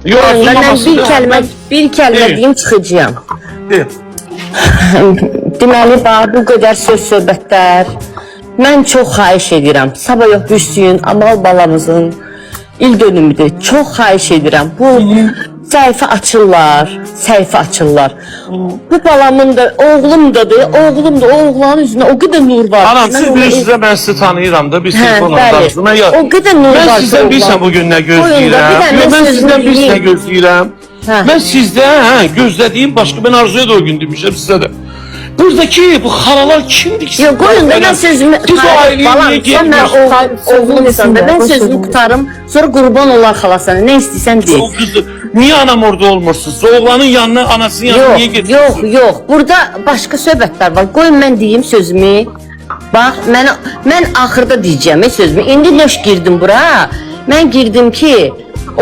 Mən bir kəlmə deyim, çıxacağım. Deməli, bu qədər söz-söhbətlər. Mən çox xahiş edirəm. Sabah yox, bürsün, Amal balamızın il dönümüdür. Çox xahiş edirəm. Bu səhifə açırlar. Bu balamın da, oğlum da, o oğlanın üzünə o qədər nur var. Anam, siz bilirsiniz, mən sizi tanıyıram da, bir telefonla danışdım. O qədər nur var. Mən sizdən bilsəm bugün nə gözləyirəm. Mən sizdən bilsəm nə gözləyirəm. Mən sizdən gözlədiyim başqa, mən arzuya da o gün demişəm sizə də. Buradaki bu xalalar kimdir ki? Yox, qoyun da mən sözümü oğlumsan da mən sözümü qutarım, sonra qurban olar xalasana, nə istəysən deyil. Niyə anam orada olmursunuz? Oğlanın yanına, anasının yanına niyə gedirsiniz? Yox, burada başqa söhbətlər var. Qoyun mən deyim sözümü. Bax, mən axırda deyəcəm sözümü. İndi nöş girdim bura. Mən girdim ki,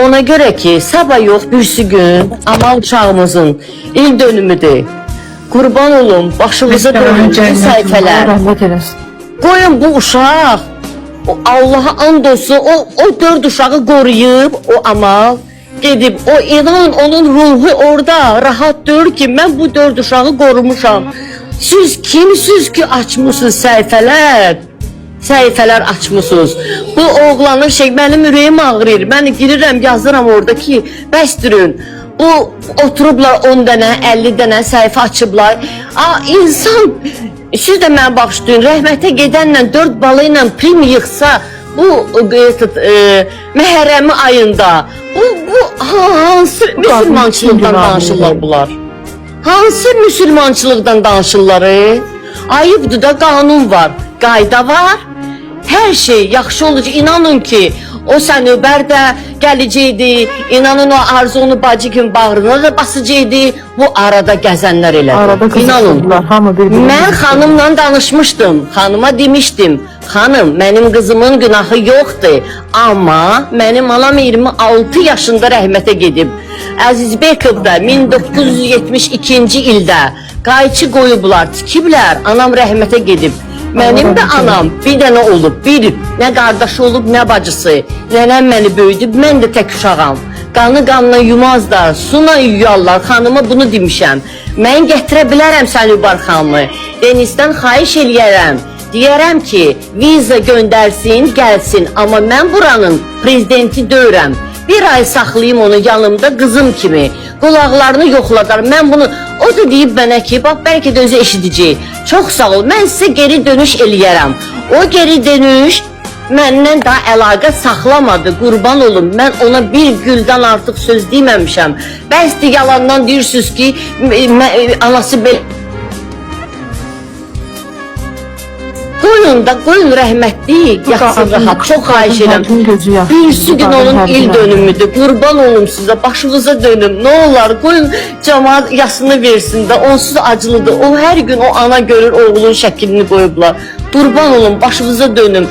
ona görə ki, sabah yox, birisi gün Amal uşağımızın il dönümüdür. Qurban olun, başımıza dönün səhifələr. Qoyun bu uşaq, Allaha and olsun, o 4 uşağı qoruyub, o Amal gedib, o inan onun ruhu orada rahat deyir ki, mən bu 4 uşağı qorumuşam. Siz kimsiniz ki açmışsınız səhifələr açmışsınız. Bu oğlanın mənim ürəyim ağrıyır, mən girirəm, yazıram orada ki, bəsdirin. Bu oturublar 10 dənə, 50 dənə səhifə açıblar. İnsan, siz də mənə bağışlayın, rəhmətə gedənlə 4 balı ilə prim yıxsa, bu Məhərrəmi ayında, bu hansı müsəlmançılıqdan danışırlar bunlar? Hansı müsəlmançılıqdan danışırlar? Ayıbdır da, qanun var, qayda var, hər şey yaxşı olacaq. İnanın ki, o sənöbər də gələcəkdi, inanın o Arzunu bacı kimi bağrına da basacaqdı, bu arada gəzənlər elədi. İnanın, mən xanımla danışmışdım, xanıma demişdim, xanım, mənim qızımın günahı yoxdur, amma mənim anam 26 yaşında rəhmətə gedib. Əziz Bekov da 1972-ci ildə qayçı qoyublar, tikiblər, anam rəhmətə gedib. Mənim də anam bir dənə olub, nə qardaşı olub, nə bacısı. Nənəm məni böyüdüb, mən də tək uşağam. Qanı qanla yumazlar, suna yuyarlar, xanıma bunu demişəm. Mən gətirə bilərəm Səlübar xanımı, Denizdən xahiş eləyərəm. Deyərəm ki, viza göndərsin, gəlsin, amma mən buranın prezidenti deyirəm. Bir ay saxlayayım onu yanımda qızım kimi. Qulaqlarını yoxladar. Mən bunu, o da deyib mənə ki, bax, bəlkə də özü eşidəcək. Çox sağ ol, mən sizə geri dönüş eləyərəm. O geri dönüş məndən daha əlaqə saxlamadı, qurban olun. Mən ona bir güldən artıq söz deməmişəm. Bəsdir, yalandan deyirsiniz ki, anası belə... Qoyun rəhmətli, yatsın rahat, çox xahiş edirəm. Birisi gün onun il dönümüdür, qurban olum sizə, başınıza dönüm, nə olar, qoyun cəmaat yasını versin də, onsuz acılıdır. O hər gün o ana görür, oğlun şəklini qoyublar. Qurban olum, başınıza dönüm.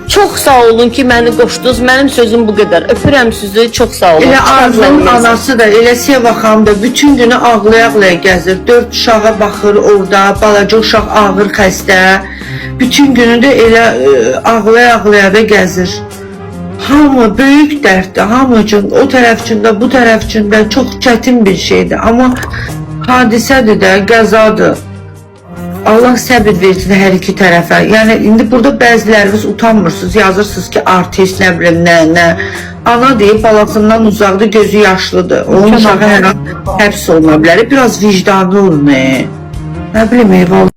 Çox sağ olun ki, məni qoşdunuz, mənim sözüm bu qədər. Öpürəm sizi, çox sağ olun. Elə Arzunun anası da, elə Seva xanım da bütün günü ağlaya-ağlaya gəzir. 4 uşağa baxır orada, balaca uşaq ağır xəstə. Bütün günü də elə ağlaya-ağlaya da gəzir. Hamı böyük dərddir, hamı üçün, o tərəf üçün də, bu tərəf üçün də çox çətin bir şeydir. Amma hadisədir də, qəzadır. Allah səbir versin hər iki tərəfə. Yəni, indi burada bəziləriniz utanmırsınız, yazırsınız ki, artist, nə bilim, nə. Ana deyib, balasından uzaqdır, gözü yaşlıdır. Onun uşağı hər an həbs oluna bilər. Biraz vicdanlı olun, nə bilim, eyvallah.